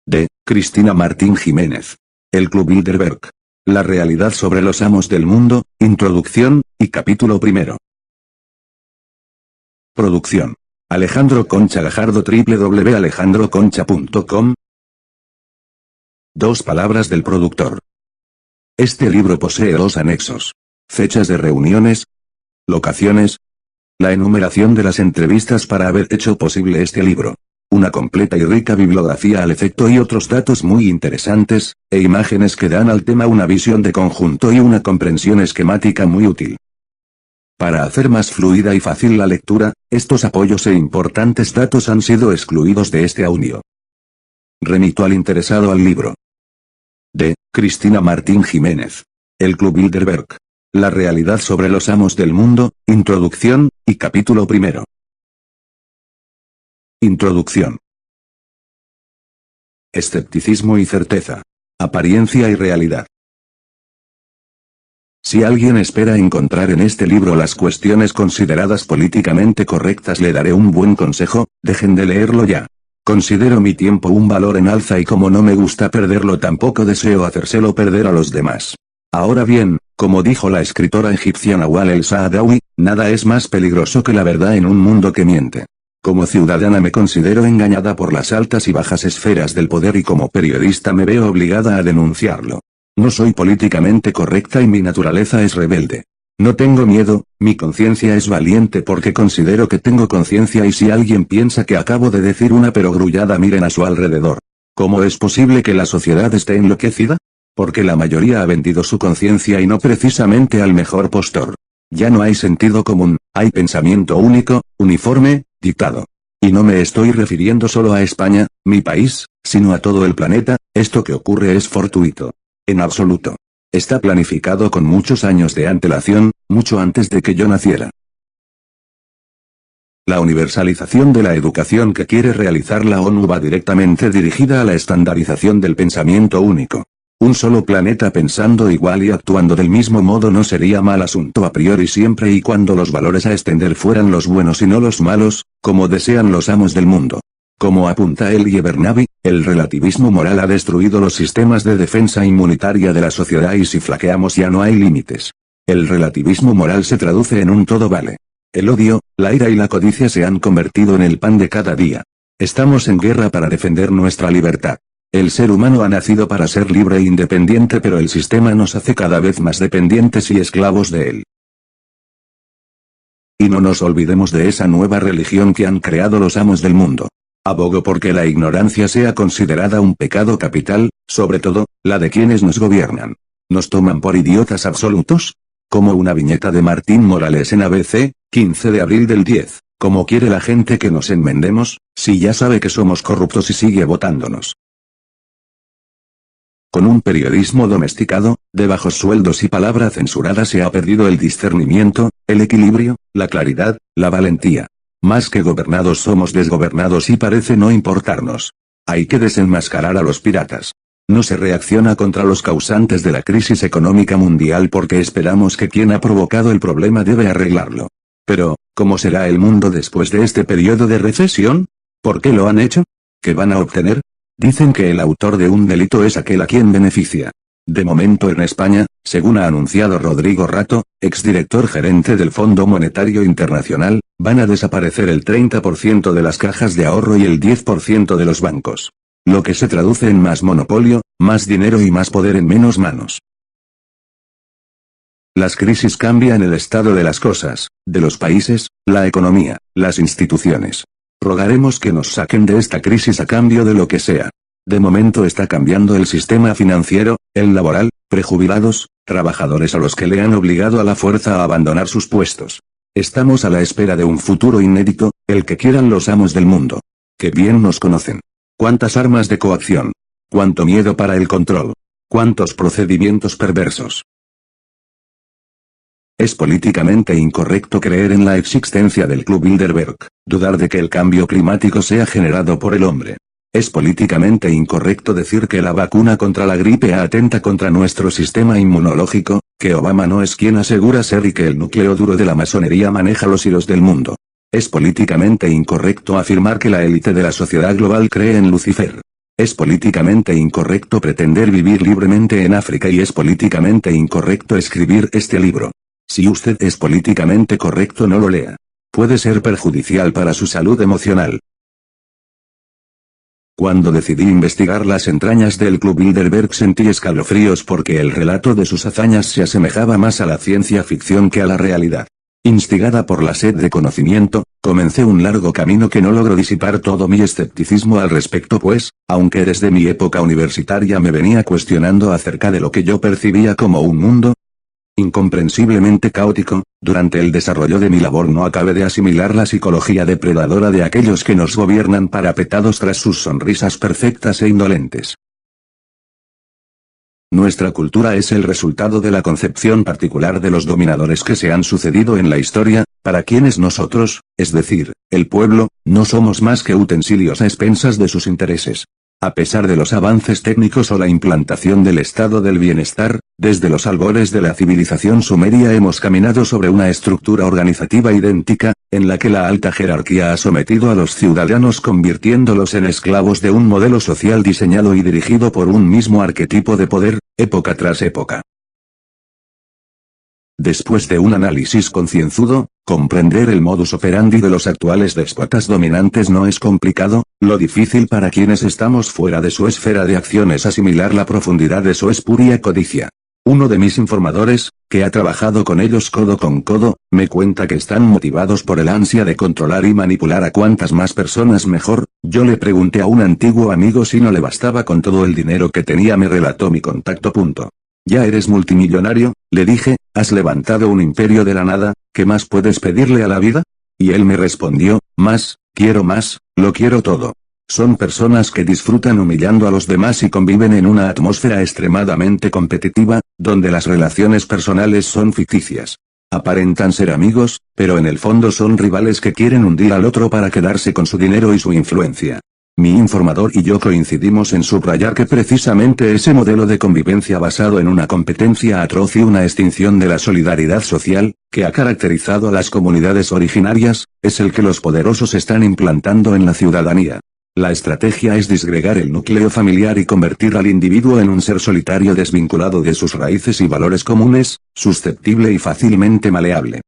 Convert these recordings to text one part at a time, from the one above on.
De Cristina Martín Jiménez. El Club Bilderberg. La realidad sobre los amos del mundo, introducción, y capítulo primero. Producción. Alejandro Concha Gajardo, www.alejandroconcha.com. Dos palabras del productor. Este libro posee dos anexos. Fechas de reuniones, locaciones, la enumeración de las entrevistas para haber hecho posible este libro, una completa y rica bibliografía al efecto y otros datos muy interesantes, e imágenes que dan al tema una visión de conjunto y una comprensión esquemática muy útil. Para hacer más fluida y fácil la lectura, estos apoyos e importantes datos han sido excluidos de este audio. Remito al interesado al libro. De Cristina Martín Jiménez. El Club Bilderberg. La realidad sobre los amos del mundo, introducción, y capítulo primero. Introducción. Escepticismo y certeza. Apariencia y realidad. Si alguien espera encontrar en este libro las cuestiones consideradas políticamente correctas, le daré un buen consejo: dejen de leerlo ya. Considero mi tiempo un valor en alza y como no me gusta perderlo, tampoco deseo hacérselo perder a los demás. Ahora bien, como dijo la escritora egipcia Nawal el-Saadawi, nada es más peligroso que la verdad en un mundo que miente. Como ciudadana me considero engañada por las altas y bajas esferas del poder y como periodista me veo obligada a denunciarlo. No soy políticamente correcta y mi naturaleza es rebelde. No tengo miedo, mi conciencia es valiente porque considero que tengo conciencia, y si alguien piensa que acabo de decir una perogrullada, miren a su alrededor. ¿Cómo es posible que la sociedad esté enloquecida? Porque la mayoría ha vendido su conciencia y no precisamente al mejor postor. Ya no hay sentido común, hay pensamiento único, uniforme, dictado. Y no me estoy refiriendo solo a España, mi país, sino a todo el planeta. Esto que ocurre es fortuito. En absoluto. Está planificado con muchos años de antelación, mucho antes de que yo naciera. La universalización de la educación que quiere realizar la ONU va directamente dirigida a la estandarización del pensamiento único. Un solo planeta pensando igual y actuando del mismo modo no sería mal asunto a priori, siempre y cuando los valores a extender fueran los buenos y no los malos, como desean los amos del mundo. Como apunta Elie Bernabi, el relativismo moral ha destruido los sistemas de defensa inmunitaria de la sociedad y si flaqueamos ya no hay límites. El relativismo moral se traduce en un todo vale. El odio, la ira y la codicia se han convertido en el pan de cada día. Estamos en guerra para defender nuestra libertad. El ser humano ha nacido para ser libre e independiente, pero el sistema nos hace cada vez más dependientes y esclavos de él. Y no nos olvidemos de esa nueva religión que han creado los amos del mundo. Abogo porque la ignorancia sea considerada un pecado capital, sobre todo, la de quienes nos gobiernan. ¿Nos toman por idiotas absolutos? Como una viñeta de Martín Morales en ABC, 15 de abril del 10. ¿Cómo quiere la gente que nos enmendemos, si ya sabe que somos corruptos y sigue votándonos? Con un periodismo domesticado, de bajos sueldos y palabra censurada se ha perdido el discernimiento, el equilibrio, la claridad, la valentía. Más que gobernados somos desgobernados y parece no importarnos. Hay que desenmascarar a los piratas. No se reacciona contra los causantes de la crisis económica mundial porque esperamos que quien ha provocado el problema debe arreglarlo. Pero, ¿cómo será el mundo después de este periodo de recesión? ¿Por qué lo han hecho? ¿Qué van a obtener? Dicen que el autor de un delito es aquel a quien beneficia. De momento en España, según ha anunciado Rodrigo Rato, exdirector gerente del Fondo Monetario Internacional, van a desaparecer el 30% de las cajas de ahorro y el 10% de los bancos. Lo que se traduce en más monopolio, más dinero y más poder en menos manos. Las crisis cambian el estado de las cosas, de los países, la economía, las instituciones. Rogaremos que nos saquen de esta crisis a cambio de lo que sea. De momento está cambiando el sistema financiero, el laboral, prejubilados, trabajadores a los que le han obligado a la fuerza a abandonar sus puestos. Estamos a la espera de un futuro inédito, el que quieran los amos del mundo. Que bien nos conocen. Cuántas armas de coacción. Cuánto miedo para el control. Cuántos procedimientos perversos. Es políticamente incorrecto creer en la existencia del Club Bilderberg, dudar de que el cambio climático sea generado por el hombre. Es políticamente incorrecto decir que la vacuna contra la gripe A atenta contra nuestro sistema inmunológico, que Obama no es quien asegura ser y que el núcleo duro de la masonería maneja los hilos del mundo. Es políticamente incorrecto afirmar que la élite de la sociedad global cree en Lucifer. Es políticamente incorrecto pretender vivir libremente en África y es políticamente incorrecto escribir este libro. Si usted es políticamente correcto, no lo lea. Puede ser perjudicial para su salud emocional. Cuando decidí investigar las entrañas del Club Bilderberg sentí escalofríos porque el relato de sus hazañas se asemejaba más a la ciencia ficción que a la realidad. Instigada por la sed de conocimiento, comencé un largo camino que no logró disipar todo mi escepticismo al respecto, pues, aunque desde mi época universitaria me venía cuestionando acerca de lo que yo percibía como un mundo incomprensiblemente caótico, durante el desarrollo de mi labor no acabé de asimilar la psicología depredadora de aquellos que nos gobiernan parapetados tras sus sonrisas perfectas e indolentes. Nuestra cultura es el resultado de la concepción particular de los dominadores que se han sucedido en la historia, para quienes nosotros, es decir, el pueblo, no somos más que utensilios a expensas de sus intereses. A pesar de los avances técnicos o la implantación del estado del bienestar, desde los albores de la civilización sumeria hemos caminado sobre una estructura organizativa idéntica, en la que la alta jerarquía ha sometido a los ciudadanos convirtiéndolos en esclavos de un modelo social diseñado y dirigido por un mismo arquetipo de poder, época tras época. Después de un análisis concienzudo, comprender el modus operandi de los actuales déspotas dominantes no es complicado, lo difícil para quienes estamos fuera de su esfera de acción es asimilar la profundidad de su espuria codicia. Uno de mis informadores, que ha trabajado con ellos codo con codo, me cuenta que están motivados por el ansia de controlar y manipular a cuantas más personas mejor. Yo le pregunté a un antiguo amigo si no le bastaba con todo el dinero que tenía. Me relató mi contacto. Ya eres multimillonario, le dije, has levantado un imperio de la nada, ¿qué más puedes pedirle a la vida? Y él me respondió, más, lo quiero todo. Son personas que disfrutan humillando a los demás y conviven en una atmósfera extremadamente competitiva, donde las relaciones personales son ficticias. Aparentan ser amigos, pero en el fondo son rivales que quieren hundir al otro para quedarse con su dinero y su influencia. Mi informador y yo coincidimos en subrayar que precisamente ese modelo de convivencia basado en una competencia atroz y una extinción de la solidaridad social, que ha caracterizado a las comunidades originarias, es el que los poderosos están implantando en la ciudadanía. La estrategia es disgregar el núcleo familiar y convertir al individuo en un ser solitario desvinculado de sus raíces y valores comunes, susceptible y fácilmente maleable.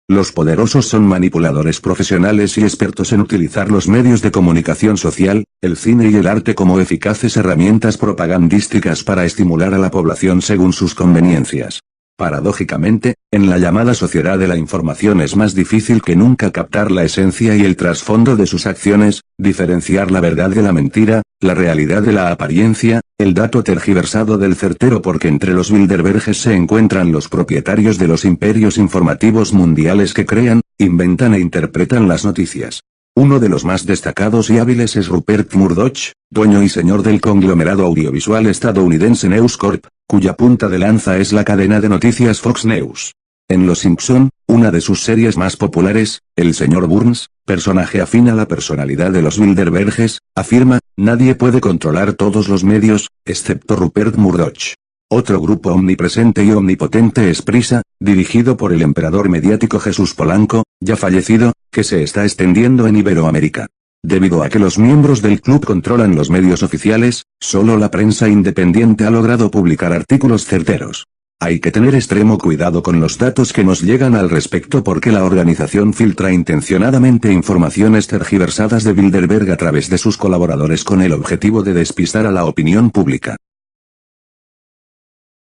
Los poderosos son manipuladores profesionales y expertos en utilizar los medios de comunicación social, el cine y el arte como eficaces herramientas propagandísticas para estimular a la población según sus conveniencias. Paradójicamente, en la llamada sociedad de la información es más difícil que nunca captar la esencia y el trasfondo de sus acciones, diferenciar la verdad de la mentira, la realidad de la apariencia, el dato tergiversado del certero, porque entre los Bilderberges se encuentran los propietarios de los imperios informativos mundiales que crean, inventan e interpretan las noticias. Uno de los más destacados y hábiles es Rupert Murdoch, dueño y señor del conglomerado audiovisual estadounidense News Corp, cuya punta de lanza es la cadena de noticias Fox News. En Los Simpson, una de sus series más populares, el señor Burns, personaje afín a la personalidad de los Bilderberges, afirma, nadie puede controlar todos los medios, excepto Rupert Murdoch. Otro grupo omnipresente y omnipotente es Prisa, dirigido por el emperador mediático Jesús Polanco, ya fallecido, que se está extendiendo en Iberoamérica. Debido a que los miembros del club controlan los medios oficiales, solo la prensa independiente ha logrado publicar artículos certeros. Hay que tener extremo cuidado con los datos que nos llegan al respecto porque la organización filtra intencionadamente informaciones tergiversadas de Bilderberg a través de sus colaboradores con el objetivo de despistar a la opinión pública.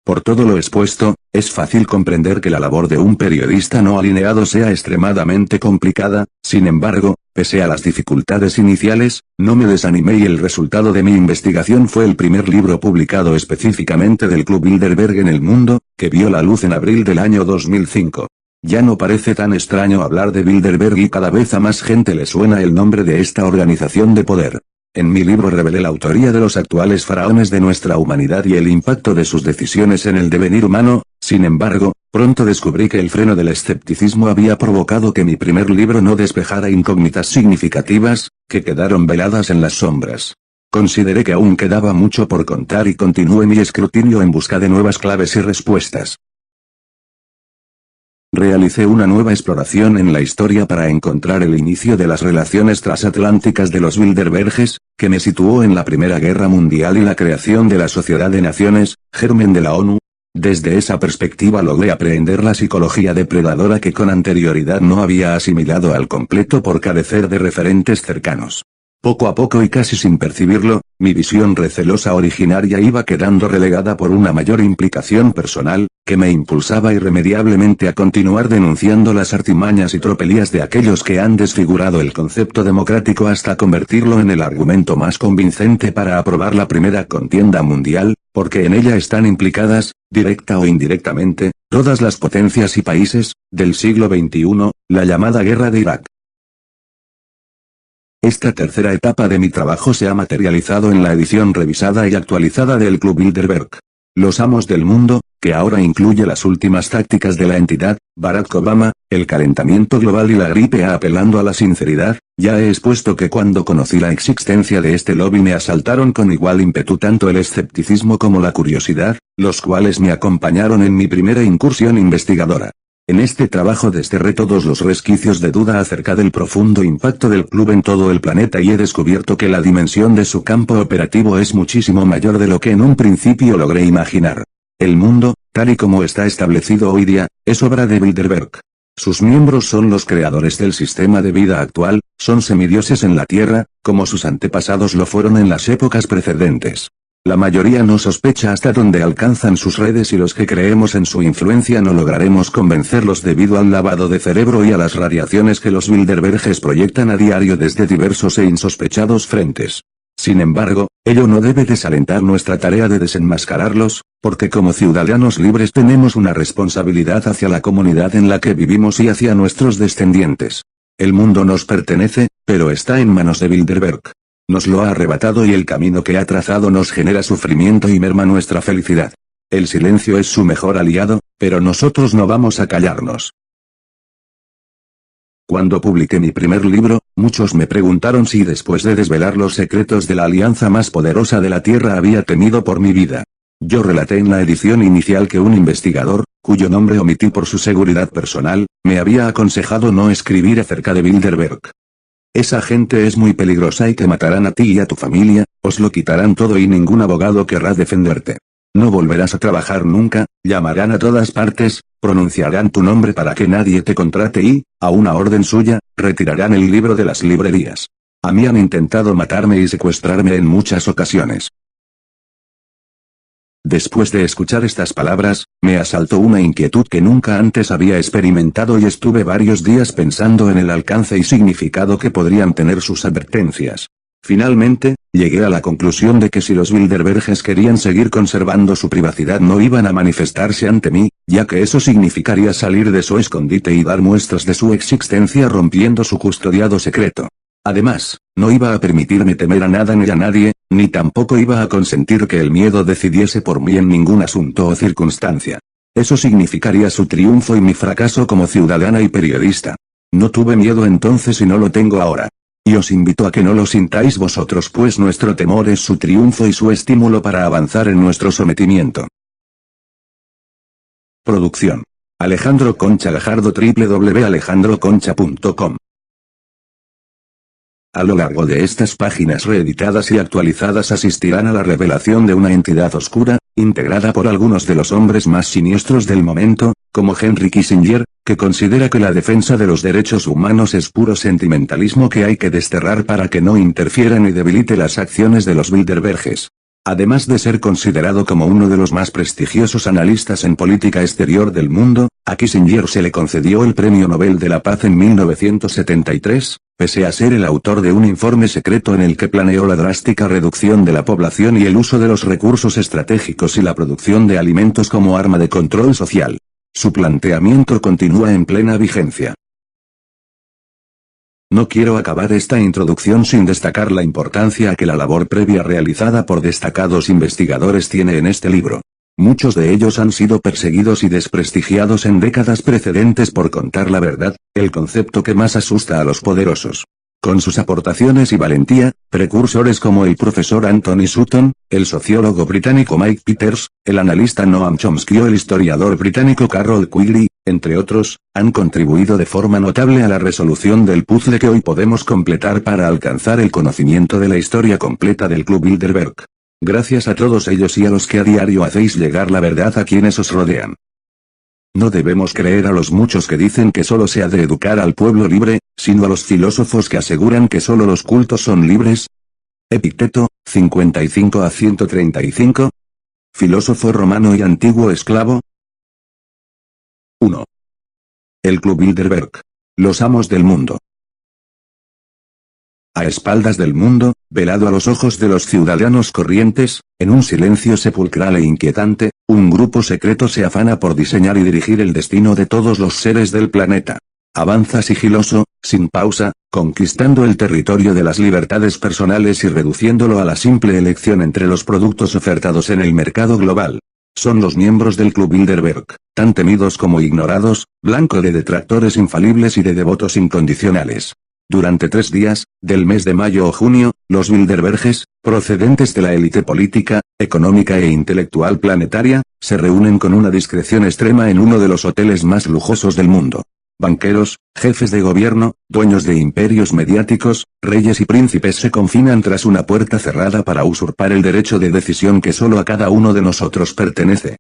Por todo lo expuesto, es fácil comprender que la labor de un periodista no alineado sea extremadamente complicada. Sin embargo, pese a las dificultades iniciales, no me desanimé y el resultado de mi investigación fue el primer libro publicado específicamente del Club Bilderberg en el mundo, que vio la luz en abril del año 2005. Ya no parece tan extraño hablar de Bilderberg y cada vez a más gente le suena el nombre de esta organización de poder. En mi libro revelé la autoría de los actuales faraones de nuestra humanidad y el impacto de sus decisiones en el devenir humano. Sin embargo, pronto descubrí que el freno del escepticismo había provocado que mi primer libro no despejara incógnitas significativas, que quedaron veladas en las sombras. Consideré que aún quedaba mucho por contar y continué mi escrutinio en busca de nuevas claves y respuestas. Realicé una nueva exploración en la historia para encontrar el inicio de las relaciones transatlánticas de los Bilderberges, que me situó en la Primera Guerra Mundial y la creación de la Sociedad de Naciones, germen de la ONU. Desde esa perspectiva logré aprender la psicología depredadora que con anterioridad no había asimilado al completo por carecer de referentes cercanos. Poco a poco y casi sin percibirlo, mi visión recelosa originaria iba quedando relegada por una mayor implicación personal, que me impulsaba irremediablemente a continuar denunciando las artimañas y tropelías de aquellos que han desfigurado el concepto democrático hasta convertirlo en el argumento más convincente para aprobar la primera contienda mundial, porque en ella están implicadas, directa o indirectamente, todas las potencias y países, del siglo XXI, la llamada Guerra de Irak. Esta tercera etapa de mi trabajo se ha materializado en la edición revisada y actualizada del Club Bilderberg. Los amos del mundo, que ahora incluye las últimas tácticas de la entidad, Barack Obama, el calentamiento global y la gripe A. Apelando a la sinceridad, ya he expuesto que cuando conocí la existencia de este lobby me asaltaron con igual ímpetu tanto el escepticismo como la curiosidad, los cuales me acompañaron en mi primera incursión investigadora. En este trabajo desterré todos los resquicios de duda acerca del profundo impacto del club en todo el planeta y he descubierto que la dimensión de su campo operativo es muchísimo mayor de lo que en un principio logré imaginar. El mundo, tal y como está establecido hoy día, es obra de Bilderberg. Sus miembros son los creadores del sistema de vida actual, son semidioses en la Tierra, como sus antepasados lo fueron en las épocas precedentes. La mayoría no sospecha hasta dónde alcanzan sus redes y los que creemos en su influencia no lograremos convencerlos debido al lavado de cerebro y a las radiaciones que los Bilderberges proyectan a diario desde diversos e insospechados frentes. Sin embargo, ello no debe desalentar nuestra tarea de desenmascararlos, porque como ciudadanos libres tenemos una responsabilidad hacia la comunidad en la que vivimos y hacia nuestros descendientes. El mundo nos pertenece, pero está en manos de Bilderberg. Nos lo ha arrebatado y el camino que ha trazado nos genera sufrimiento y merma nuestra felicidad. El silencio es su mejor aliado, pero nosotros no vamos a callarnos. Cuando publiqué mi primer libro, muchos me preguntaron si después de desvelar los secretos de la alianza más poderosa de la Tierra había temido por mi vida. Yo relaté en la edición inicial que un investigador, cuyo nombre omití por su seguridad personal, me había aconsejado no escribir acerca de Bilderberg. Esa gente es muy peligrosa y te matarán a ti y a tu familia, os lo quitarán todo y ningún abogado querrá defenderte. No volverás a trabajar nunca, llamarán a todas partes, pronunciarán tu nombre para que nadie te contrate y, a una orden suya, retirarán el libro de las librerías. A mí han intentado matarme y secuestrarme en muchas ocasiones. Después de escuchar estas palabras, me asaltó una inquietud que nunca antes había experimentado y estuve varios días pensando en el alcance y significado que podrían tener sus advertencias. Finalmente, llegué a la conclusión de que si los Bilderberges querían seguir conservando su privacidad no iban a manifestarse ante mí, ya que eso significaría salir de su escondite y dar muestras de su existencia rompiendo su custodiado secreto. Además, no iba a permitirme temer a nada ni a nadie, ni tampoco iba a consentir que el miedo decidiese por mí en ningún asunto o circunstancia. Eso significaría su triunfo y mi fracaso como ciudadana y periodista. No tuve miedo entonces y no lo tengo ahora. Y os invito a que no lo sintáis vosotros pues nuestro temor es su triunfo y su estímulo para avanzar en nuestro sometimiento. Producción. Alejandro Concha Gajardo www.alejandroconcha.com. A lo largo de estas páginas reeditadas y actualizadas asistirán a la revelación de una entidad oscura, integrada por algunos de los hombres más siniestros del momento, como Henry Kissinger, que considera que la defensa de los derechos humanos es puro sentimentalismo que hay que desterrar para que no interfiera ni debilite las acciones de los Bilderberges. Además de ser considerado como uno de los más prestigiosos analistas en política exterior del mundo, a Kissinger se le concedió el Premio Nobel de la Paz en 1973, pese a ser el autor de un informe secreto en el que planeó la drástica reducción de la población y el uso de los recursos estratégicos y la producción de alimentos como arma de control social. Su planteamiento continúa en plena vigencia. No quiero acabar esta introducción sin destacar la importancia que la labor previa realizada por destacados investigadores tiene en este libro. Muchos de ellos han sido perseguidos y desprestigiados en décadas precedentes por contar la verdad, el concepto que más asusta a los poderosos. Con sus aportaciones y valentía, precursores como el profesor Anthony Sutton, el sociólogo británico Mike Peters, el analista Noam Chomsky o el historiador británico Carroll Quigley, entre otros, han contribuido de forma notable a la resolución del puzzle que hoy podemos completar para alcanzar el conocimiento de la historia completa del Club Bilderberg. Gracias a todos ellos y a los que a diario hacéis llegar la verdad a quienes os rodean. No debemos creer a los muchos que dicen que solo se ha de educar al pueblo libre, sino a los filósofos que aseguran que solo los cultos son libres. Epicteto, 55 a 135. Filósofo romano y antiguo esclavo. 1. El Club Bilderberg. Los amos del mundo. A espaldas del mundo, velado a los ojos de los ciudadanos corrientes, en un silencio sepulcral e inquietante, un grupo secreto se afana por diseñar y dirigir el destino de todos los seres del planeta. Avanza sigiloso, sin pausa, conquistando el territorio de las libertades personales y reduciéndolo a la simple elección entre los productos ofertados en el mercado global. Son los miembros del Club Bilderberg, tan temidos como ignorados, blanco de detractores infalibles y de devotos incondicionales. Durante 3 días, del mes de mayo o junio, los Bilderberges, procedentes de la élite política, económica e intelectual planetaria, se reúnen con una discreción extrema en uno de los hoteles más lujosos del mundo. Banqueros, jefes de gobierno, dueños de imperios mediáticos, reyes y príncipes se confinan tras una puerta cerrada para usurpar el derecho de decisión que solo a cada uno de nosotros pertenece.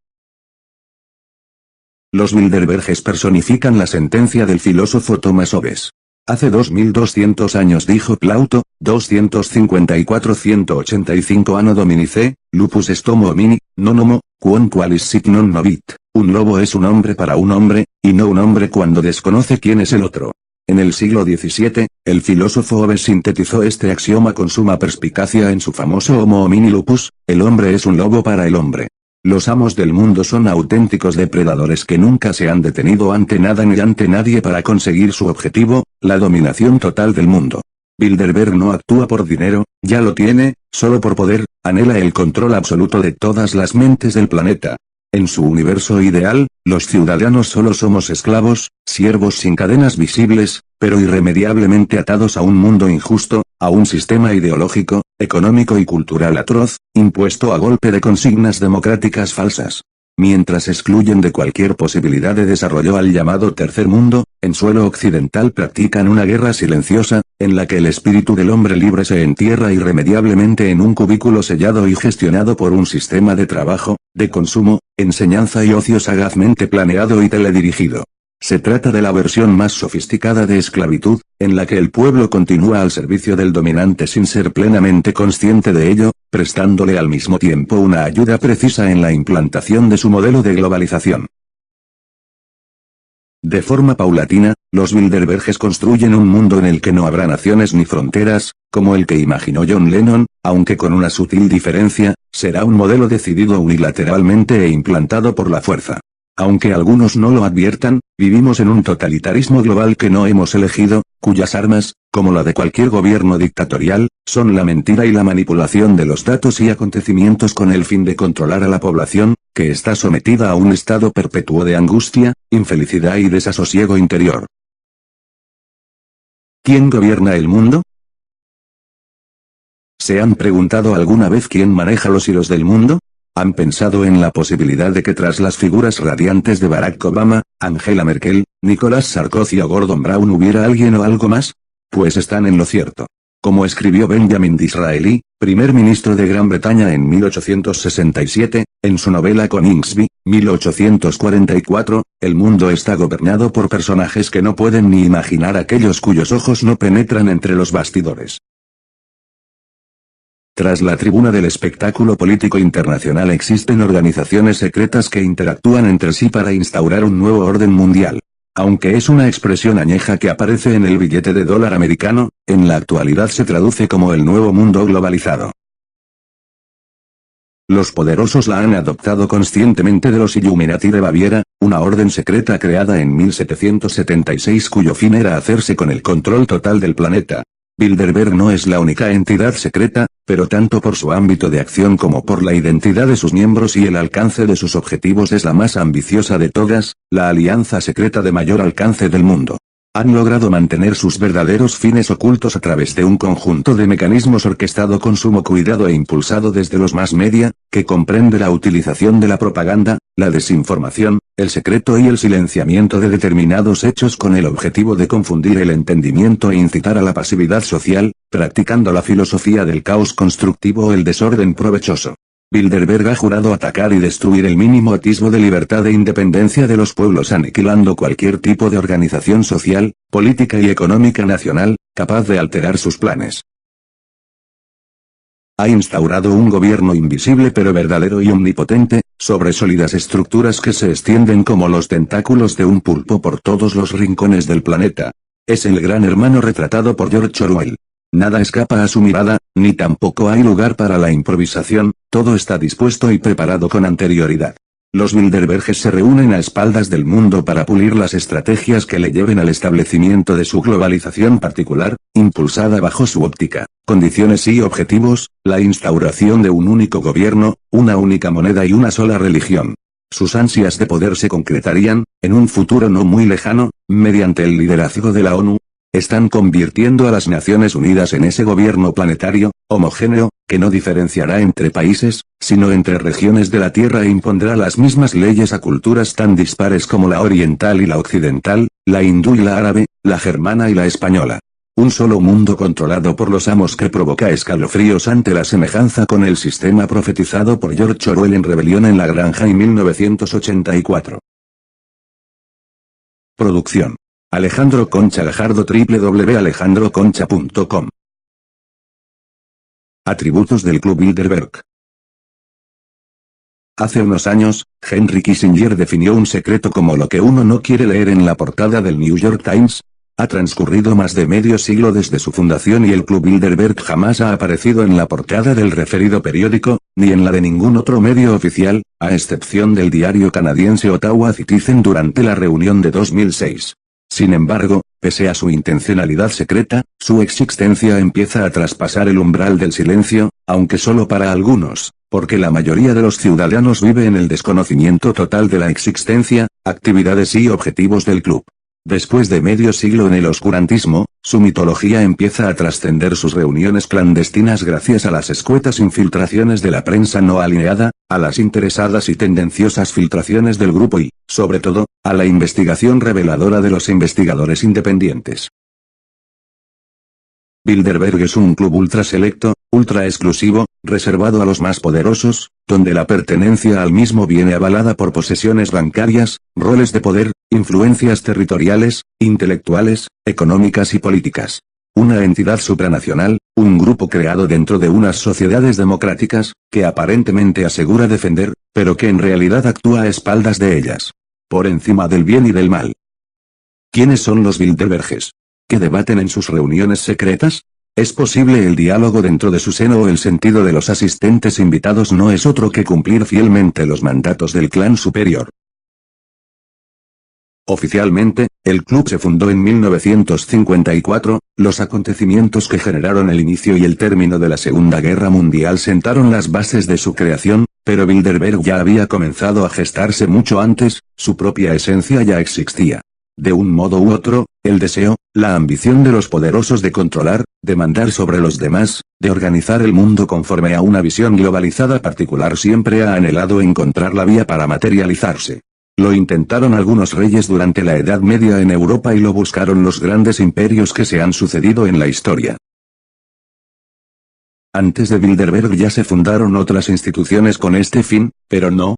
Los Bilderberges personifican la sentencia del filósofo Thomas Hobbes. Hace 2200 años dijo Plauto, 254-185 Anno Domini C, lupus est homo homini, non homo, quon qualis sic non novit. Un lobo es un hombre para un hombre, y no un hombre cuando desconoce quién es el otro. En el siglo XVII, el filósofo Hobbes sintetizó este axioma con suma perspicacia en su famoso Homo homini lupus, el hombre es un lobo para el hombre. Los amos del mundo son auténticos depredadores que nunca se han detenido ante nada ni ante nadie para conseguir su objetivo, la dominación total del mundo. Bilderberg no actúa por dinero, ya lo tiene, solo por poder, anhela el control absoluto de todas las mentes del planeta. En su universo ideal, los ciudadanos solo somos esclavos, siervos sin cadenas visibles, pero irremediablemente atados a un mundo injusto, a un sistema ideológico, económico y cultural atroz, impuesto a golpe de consignas democráticas falsas. Mientras excluyen de cualquier posibilidad de desarrollo al llamado tercer mundo, en suelo occidental practican una guerra silenciosa, en la que el espíritu del hombre libre se entierra irremediablemente en un cubículo sellado y gestionado por un sistema de trabajo, de consumo, enseñanza y ocio sagazmente planeado y teledirigido. Se trata de la versión más sofisticada de esclavitud, en la que el pueblo continúa al servicio del dominante sin ser plenamente consciente de ello, prestándole al mismo tiempo una ayuda precisa en la implantación de su modelo de globalización. De forma paulatina, los Bilderberges construyen un mundo en el que no habrá naciones ni fronteras, como el que imaginó John Lennon, aunque con una sutil diferencia, será un modelo decidido unilateralmente e implantado por la fuerza. Aunque algunos no lo adviertan, vivimos en un totalitarismo global que no hemos elegido, cuyas armas, como la de cualquier gobierno dictatorial, son la mentira y la manipulación de los datos y acontecimientos con el fin de controlar a la población, que está sometida a un estado perpetuo de angustia, infelicidad y desasosiego interior. ¿Quién gobierna el mundo? ¿Se han preguntado alguna vez quién maneja los hilos del mundo? ¿Han pensado en la posibilidad de que tras las figuras radiantes de Barack Obama, Angela Merkel, Nicolás Sarkozy o Gordon Brown hubiera alguien o algo más? Pues están en lo cierto. Como escribió Benjamin Disraeli, primer ministro de Gran Bretaña en 1867, en su novela Coningsby, 1844, el mundo está gobernado por personajes que no pueden ni imaginar aquellos cuyos ojos no penetran entre los bastidores. Tras la tribuna del espectáculo político internacional existen organizaciones secretas que interactúan entre sí para instaurar un nuevo orden mundial. Aunque es una expresión añeja que aparece en el billete de dólar americano, en la actualidad se traduce como el nuevo mundo globalizado. Los poderosos la han adoptado conscientemente de los Illuminati de Baviera, una orden secreta creada en 1776 cuyo fin era hacerse con el control total del planeta. Bilderberg no es la única entidad secreta, pero tanto por su ámbito de acción como por la identidad de sus miembros y el alcance de sus objetivos es la más ambiciosa de todas, la alianza secreta de mayor alcance del mundo. Han logrado mantener sus verdaderos fines ocultos a través de un conjunto de mecanismos orquestado con sumo cuidado e impulsado desde los más media, que comprende la utilización de la propaganda, la desinformación, el secreto y el silenciamiento de determinados hechos con el objetivo de confundir el entendimiento e incitar a la pasividad social, practicando la filosofía del caos constructivo o el desorden provechoso. Bilderberg ha jurado atacar y destruir el mínimo atisbo de libertad e independencia de los pueblos, aniquilando cualquier tipo de organización social, política y económica nacional, capaz de alterar sus planes. Ha instaurado un gobierno invisible pero verdadero y omnipotente, sobre sólidas estructuras que se extienden como los tentáculos de un pulpo por todos los rincones del planeta. Es el gran hermano retratado por George Orwell. Nada escapa a su mirada, ni tampoco hay lugar para la improvisación, todo está dispuesto y preparado con anterioridad. Los Bilderberges se reúnen a espaldas del mundo para pulir las estrategias que le lleven al establecimiento de su globalización particular, impulsada bajo su óptica, condiciones y objetivos, la instauración de un único gobierno, una única moneda y una sola religión. Sus ansias de poder se concretarían, en un futuro no muy lejano, mediante el liderazgo de la ONU. Están convirtiendo a las Naciones Unidas en ese gobierno planetario, homogéneo, que no diferenciará entre países, sino entre regiones de la Tierra e impondrá las mismas leyes a culturas tan dispares como la oriental y la occidental, la hindú y la árabe, la germana y la española. Un solo mundo controlado por los amos que provoca escalofríos ante la semejanza con el sistema profetizado por George Orwell en Rebelión en la Granja en 1984. Producción: Alejandro Concha Gajardo, www.alejandroconcha.com. Atributos del Club Bilderberg. Hace unos años, Henry Kissinger definió un secreto como lo que uno no quiere leer en la portada del New York Times. Ha transcurrido más de medio siglo desde su fundación y el Club Bilderberg jamás ha aparecido en la portada del referido periódico, ni en la de ningún otro medio oficial, a excepción del diario canadiense Ottawa Citizen durante la reunión de 2006. Sin embargo, pese a su intencionalidad secreta, su existencia empieza a traspasar el umbral del silencio, aunque solo para algunos, porque la mayoría de los ciudadanos vive en el desconocimiento total de la existencia, actividades y objetivos del club. Después de medio siglo en el oscurantismo, su mitología empieza a trascender sus reuniones clandestinas gracias a las escuetas infiltraciones de la prensa no alineada, a las interesadas y tendenciosas filtraciones del grupo y, sobre todo, a la investigación reveladora de los investigadores independientes. Bilderberg es un club ultra selecto, ultra exclusivo, reservado a los más poderosos, donde la pertenencia al mismo viene avalada por posesiones bancarias, roles de poder, influencias territoriales, intelectuales, económicas y políticas. Una entidad supranacional, un grupo creado dentro de unas sociedades democráticas, que aparentemente asegura defender, pero que en realidad actúa a espaldas de ellas. Por encima del bien y del mal. ¿Quiénes son los Bilderberges? ¿Qué debaten en sus reuniones secretas? ¿Es posible el diálogo dentro de su seno o el sentido de los asistentes invitados no es otro que cumplir fielmente los mandatos del clan superior? Oficialmente, el club se fundó en 1954, los acontecimientos que generaron el inicio y el término de la Segunda Guerra Mundial sentaron las bases de su creación, pero Bilderberg ya había comenzado a gestarse mucho antes, su propia esencia ya existía. De un modo u otro, el deseo, la ambición de los poderosos de controlar, de mandar sobre los demás, de organizar el mundo conforme a una visión globalizada particular siempre ha anhelado encontrar la vía para materializarse. Lo intentaron algunos reyes durante la Edad Media en Europa y lo buscaron los grandes imperios que se han sucedido en la historia. Antes de Bilderberg ya se fundaron otras instituciones con este fin, pero no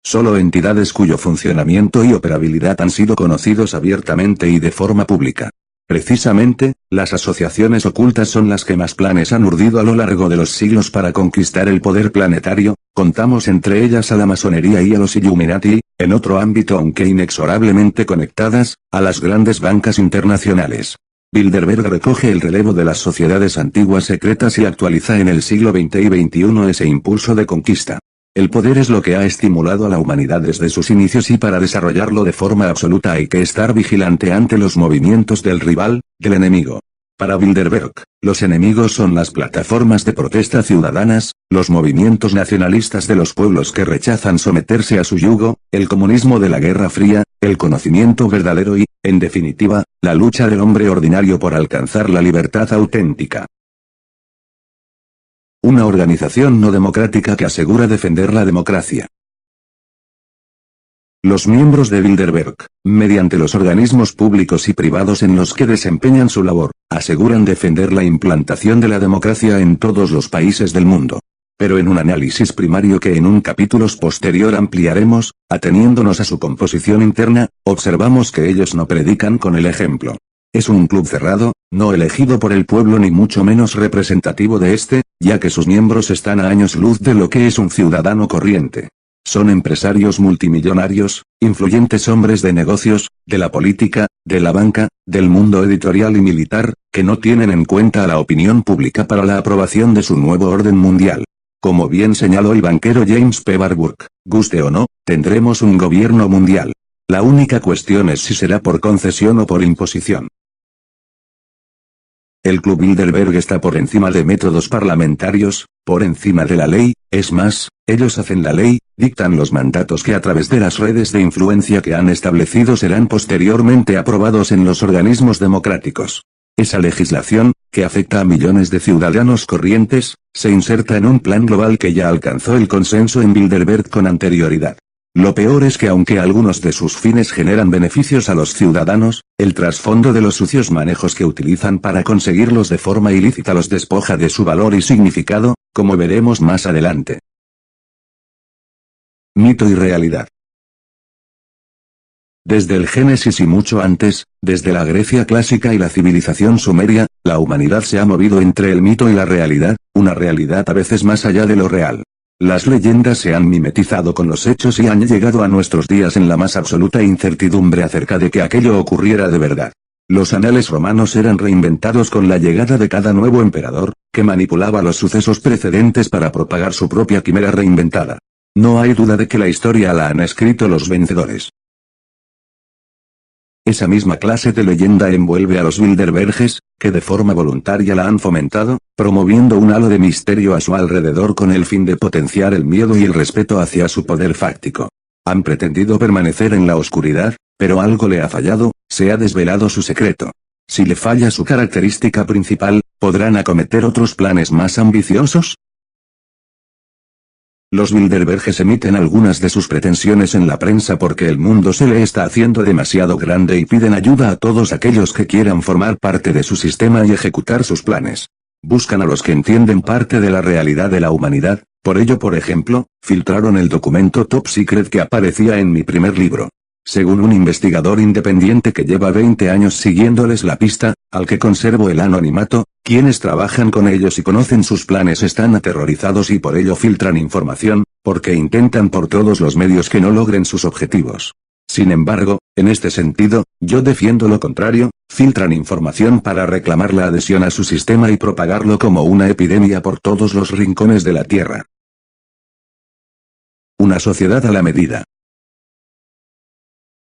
solo entidades cuyo funcionamiento y operabilidad han sido conocidos abiertamente y de forma pública. Precisamente, las asociaciones ocultas son las que más planes han urdido a lo largo de los siglos para conquistar el poder planetario, contamos entre ellas a la masonería y a los Illuminati, en otro ámbito aunque inexorablemente conectadas, a las grandes bancas internacionales. Bilderberg recoge el relevo de las sociedades antiguas secretas y actualiza en el siglo XX y XXI ese impulso de conquista. El poder es lo que ha estimulado a la humanidad desde sus inicios y para desarrollarlo de forma absoluta hay que estar vigilante ante los movimientos del rival, del enemigo. Para Bilderberg, los enemigos son las plataformas de protesta ciudadanas, los movimientos nacionalistas de los pueblos que rechazan someterse a su yugo, el comunismo de la Guerra Fría, el conocimiento verdadero y, en definitiva, la lucha del hombre ordinario por alcanzar la libertad auténtica. Una organización no democrática que asegura defender la democracia. Los miembros de Bilderberg, mediante los organismos públicos y privados en los que desempeñan su labor, aseguran defender la implantación de la democracia en todos los países del mundo. Pero en un análisis primario que en un capítulo posterior ampliaremos, ateniéndonos a su composición interna, observamos que ellos no predican con el ejemplo. Es un club cerrado, no elegido por el pueblo ni mucho menos representativo de este, ya que sus miembros están a años luz de lo que es un ciudadano corriente. Son empresarios multimillonarios, influyentes hombres de negocios, de la política, de la banca, del mundo editorial y militar, que no tienen en cuenta a la opinión pública para la aprobación de su nuevo orden mundial. Como bien señaló el banquero James P. Warburg, guste o no, tendremos un gobierno mundial. La única cuestión es si será por concesión o por imposición. El Club Bilderberg está por encima de métodos parlamentarios, por encima de la ley, es más, ellos hacen la ley, dictan los mandatos que a través de las redes de influencia que han establecido serán posteriormente aprobados en los organismos democráticos. Esa legislación, que afecta a millones de ciudadanos corrientes, se inserta en un plan global que ya alcanzó el consenso en Bilderberg con anterioridad. Lo peor es que aunque algunos de sus fines generan beneficios a los ciudadanos, el trasfondo de los sucios manejos que utilizan para conseguirlos de forma ilícita los despoja de su valor y significado, como veremos más adelante. Mito y realidad. Desde el Génesis y mucho antes, desde la Grecia clásica y la civilización sumeria, la humanidad se ha movido entre el mito y la realidad, una realidad a veces más allá de lo real. Las leyendas se han mimetizado con los hechos y han llegado a nuestros días en la más absoluta incertidumbre acerca de que aquello ocurriera de verdad. Los anales romanos eran reinventados con la llegada de cada nuevo emperador, que manipulaba los sucesos precedentes para propagar su propia quimera reinventada. No hay duda de que la historia la han escrito los vencedores. Esa misma clase de leyenda envuelve a los Bilderberges, que de forma voluntaria la han fomentado, promoviendo un halo de misterio a su alrededor con el fin de potenciar el miedo y el respeto hacia su poder fáctico. Han pretendido permanecer en la oscuridad, pero algo le ha fallado, se ha desvelado su secreto. Si le falla su característica principal, ¿podrán acometer otros planes más ambiciosos? Los Bilderberges emiten algunas de sus pretensiones en la prensa porque el mundo se le está haciendo demasiado grande y piden ayuda a todos aquellos que quieran formar parte de su sistema y ejecutar sus planes. Buscan a los que entienden parte de la realidad de la humanidad, por ello por ejemplo, filtraron el documento Top Secret que aparecía en mi primer libro. Según un investigador independiente que lleva 20 años siguiéndoles la pista, al que conservo el anonimato, quienes trabajan con ellos y conocen sus planes están aterrorizados y por ello filtran información, porque intentan por todos los medios que no logren sus objetivos. Sin embargo, en este sentido, yo defiendo lo contrario, filtran información para reclamar la adhesión a su sistema y propagarlo como una epidemia por todos los rincones de la Tierra. Una sociedad a la medida.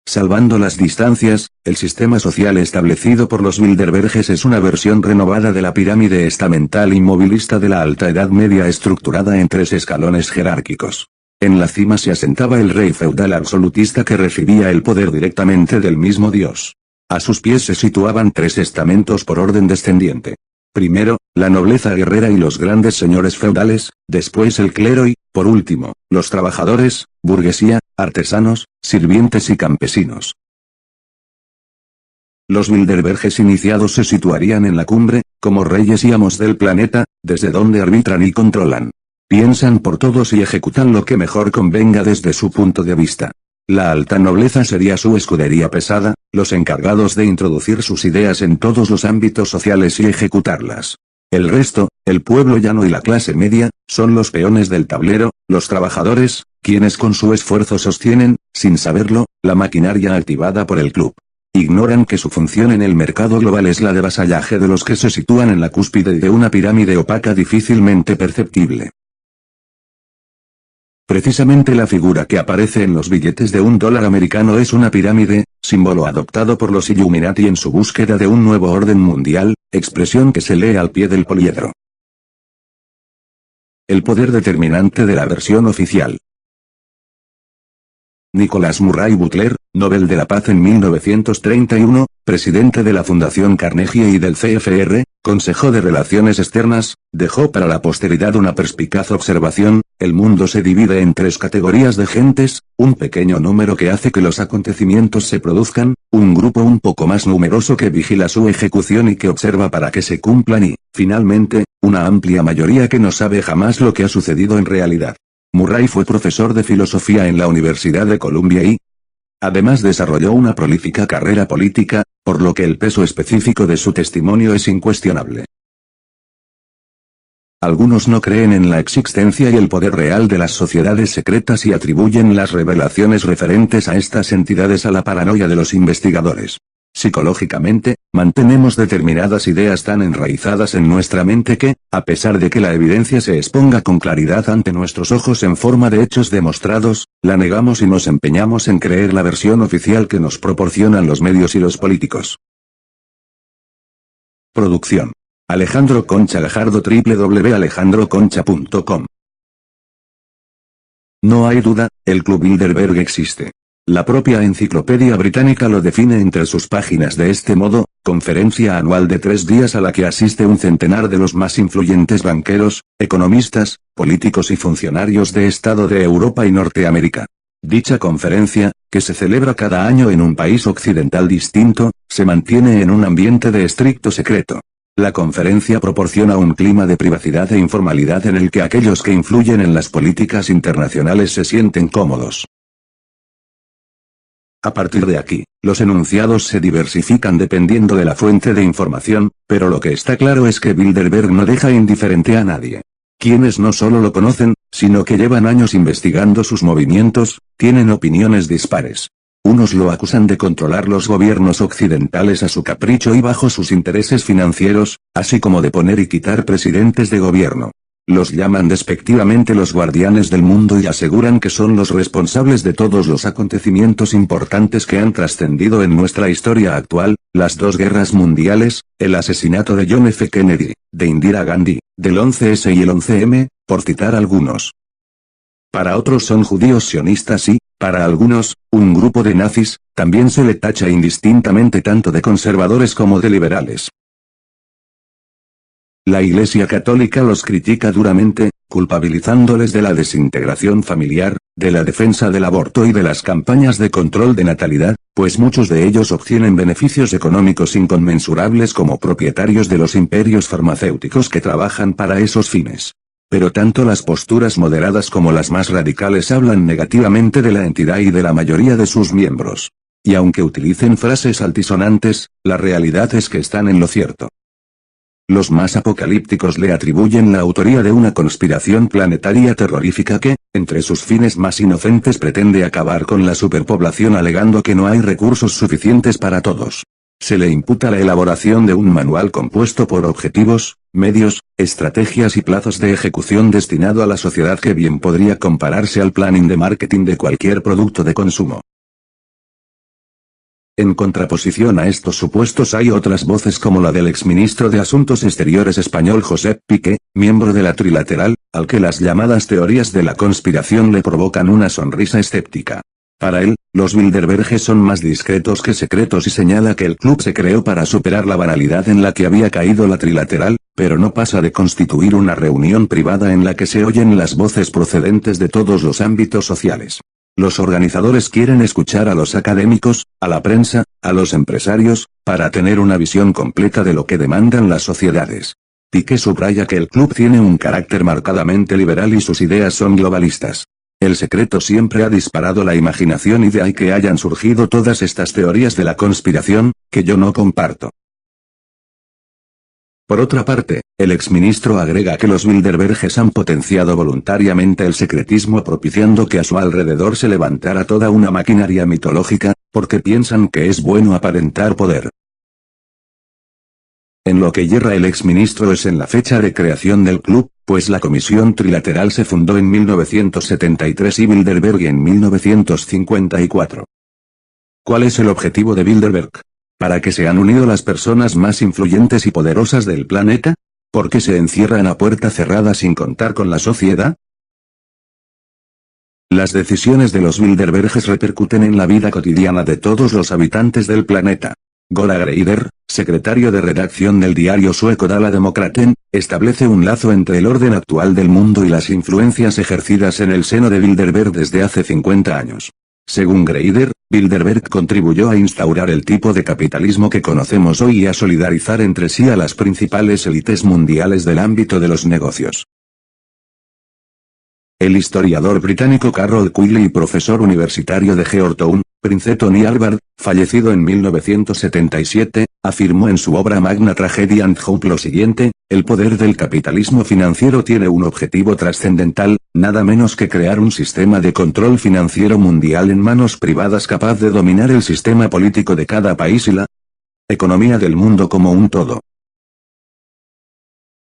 Salvando las distancias, el sistema social establecido por los Bilderberges es una versión renovada de la pirámide estamental inmovilista de la Alta Edad Media estructurada en 3 escalones jerárquicos. En la cima se asentaba el rey feudal absolutista que recibía el poder directamente del mismo Dios. A sus pies se situaban 3 estamentos por orden descendiente. Primero, la nobleza guerrera y los grandes señores feudales, después el clero y, por último, los trabajadores, burguesía, artesanos, sirvientes y campesinos. Los Bilderberges iniciados se situarían en la cumbre, como reyes y amos del planeta, desde donde arbitran y controlan. Piensan por todos y ejecutan lo que mejor convenga desde su punto de vista. La alta nobleza sería su escudería pesada, los encargados de introducir sus ideas en todos los ámbitos sociales y ejecutarlas. El resto, el pueblo llano y la clase media, son los peones del tablero, los trabajadores, quienes con su esfuerzo sostienen, sin saberlo, la maquinaria activada por el club. Ignoran que su función en el mercado global es la de vasallaje de los que se sitúan en la cúspide de una pirámide opaca difícilmente perceptible. Precisamente la figura que aparece en los billetes de $1 americano es una pirámide, símbolo adoptado por los Illuminati en su búsqueda de un nuevo orden mundial, expresión que se lee al pie del poliedro. El poder determinante de la versión oficial. Nicholas Murray Butler, Nobel de la Paz en 1931, presidente de la Fundación Carnegie y del CFR, Consejo de Relaciones Externas, dejó para la posteridad una perspicaz observación: el mundo se divide en tres categorías de gentes, un pequeño número que hace que los acontecimientos se produzcan, un grupo un poco más numeroso que vigila su ejecución y que observa para que se cumplan y, finalmente, una amplia mayoría que no sabe jamás lo que ha sucedido en realidad. Murray fue profesor de filosofía en la Universidad de Columbia y, además, desarrolló una prolífica carrera política, por lo que el peso específico de su testimonio es incuestionable. Algunos no creen en la existencia y el poder real de las sociedades secretas y atribuyen las revelaciones referentes a estas entidades a la paranoia de los investigadores. Psicológicamente, mantenemos determinadas ideas tan enraizadas en nuestra mente que, a pesar de que la evidencia se exponga con claridad ante nuestros ojos en forma de hechos demostrados, la negamos y nos empeñamos en creer la versión oficial que nos proporcionan los medios y los políticos. Producción: Alejandro Concha Gajardo, www.alejandroconcha.com. No hay duda, el Club Bilderberg existe. La propia Enciclopedia Británica lo define entre sus páginas de este modo: conferencia anual de 3 días a la que asiste un centenar de los más influyentes banqueros, economistas, políticos y funcionarios de Estado de Europa y Norteamérica. Dicha conferencia, que se celebra cada año en un país occidental distinto, se mantiene en un ambiente de estricto secreto. La conferencia proporciona un clima de privacidad e informalidad en el que aquellos que influyen en las políticas internacionales se sienten cómodos. A partir de aquí, los enunciados se diversifican dependiendo de la fuente de información, pero lo que está claro es que Bilderberg no deja indiferente a nadie. Quienes no solo lo conocen, sino que llevan años investigando sus movimientos, tienen opiniones dispares. Unos lo acusan de controlar los gobiernos occidentales a su capricho y bajo sus intereses financieros, así como de poner y quitar presidentes de gobierno. Los llaman despectivamente los guardianes del mundo y aseguran que son los responsables de todos los acontecimientos importantes que han trascendido en nuestra historia actual: las 2 guerras mundiales, el asesinato de John F. Kennedy, de Indira Gandhi, del 11S y el 11M, por citar algunos. Para otros son judíos sionistas y, para algunos, un grupo de nazis. También se le tacha indistintamente tanto de conservadores como de liberales. La Iglesia Católica los critica duramente, culpabilizándoles de la desintegración familiar, de la defensa del aborto y de las campañas de control de natalidad, pues muchos de ellos obtienen beneficios económicos inconmensurables como propietarios de los imperios farmacéuticos que trabajan para esos fines. Pero tanto las posturas moderadas como las más radicales hablan negativamente de la entidad y de la mayoría de sus miembros. Y aunque utilicen frases altisonantes, la realidad es que están en lo cierto. Los más apocalípticos le atribuyen la autoría de una conspiración planetaria terrorífica que, entre sus fines más inocentes, pretende acabar con la superpoblación alegando que no hay recursos suficientes para todos. Se le imputa la elaboración de un manual compuesto por objetivos, medios, estrategias y plazos de ejecución destinado a la sociedad que bien podría compararse al planning de marketing de cualquier producto de consumo. En contraposición a estos supuestos hay otras voces como la del exministro de Asuntos Exteriores español Josep Piqué, miembro de la Trilateral, al que las llamadas teorías de la conspiración le provocan una sonrisa escéptica. Para él, los Bilderberg son más discretos que secretos y señala que el club se creó para superar la banalidad en la que había caído la Trilateral, pero no pasa de constituir una reunión privada en la que se oyen las voces procedentes de todos los ámbitos sociales. Los organizadores quieren escuchar a los académicos, a la prensa, a los empresarios, para tener una visión completa de lo que demandan las sociedades. Piqué subraya que el club tiene un carácter marcadamente liberal y sus ideas son globalistas. El secreto siempre ha disparado la imaginación y de ahí que hayan surgido todas estas teorías de la conspiración, que yo no comparto. Por otra parte, el exministro agrega que los Bilderberg han potenciado voluntariamente el secretismo propiciando que a su alrededor se levantara toda una maquinaria mitológica, porque piensan que es bueno aparentar poder. En lo que yerra el exministro es en la fecha de creación del club, pues la Comisión Trilateral se fundó en 1973 y Bilderberg en 1954. ¿Cuál es el objetivo de Bilderberg? ¿Para qué se han unido las personas más influyentes y poderosas del planeta? ¿Por qué se encierran a puerta cerrada sin contar con la sociedad? Las decisiones de los Bilderberg repercuten en la vida cotidiana de todos los habitantes del planeta. Gola Greider, secretario de redacción del diario sueco Dala Demokraten, establece un lazo entre el orden actual del mundo y las influencias ejercidas en el seno de Bilderberg desde hace 50 años. Según Greider, Bilderberg contribuyó a instaurar el tipo de capitalismo que conocemos hoy y a solidarizar entre sí a las principales élites mundiales del ámbito de los negocios. El historiador británico Carroll Quigley, profesor universitario de Georgetown, Princeton y Harvard, fallecido en 1977, afirmó en su obra Magna Tragedy and Hope lo siguiente: el poder del capitalismo financiero tiene un objetivo trascendental, nada menos que crear un sistema de control financiero mundial en manos privadas capaz de dominar el sistema político de cada país y la economía del mundo como un todo.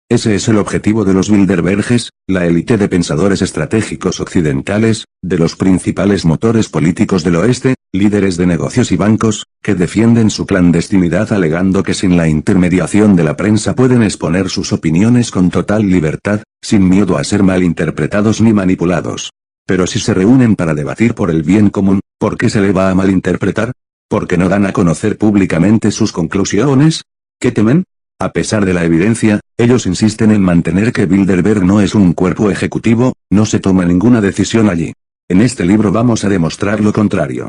Ese es el objetivo de los Bilderberges, la élite de pensadores estratégicos occidentales, de los principales motores políticos del oeste, líderes de negocios y bancos, que defienden su clandestinidad alegando que sin la intermediación de la prensa pueden exponer sus opiniones con total libertad, sin miedo a ser malinterpretados ni manipulados. Pero si se reúnen para debatir por el bien común, ¿por qué se le va a malinterpretar? ¿Por qué no dan a conocer públicamente sus conclusiones? ¿Qué temen? A pesar de la evidencia, ellos insisten en mantener que Bilderberg no es un cuerpo ejecutivo, no se toma ninguna decisión allí. En este libro vamos a demostrar lo contrario.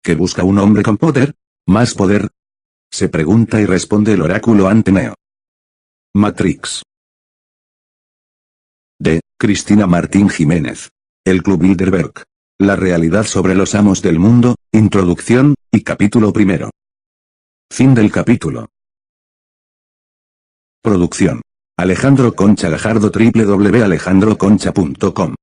¿Qué busca un hombre con poder? ¿Más poder? Se pregunta y responde el oráculo ante Neo. Matrix. De Cristina Martín Jiménez. El Club Bilderberg. La realidad sobre los amos del mundo, introducción, y capítulo primero. Fin del capítulo. Producción. Alejandro Concha Gajardo, www.alejandroconcha.com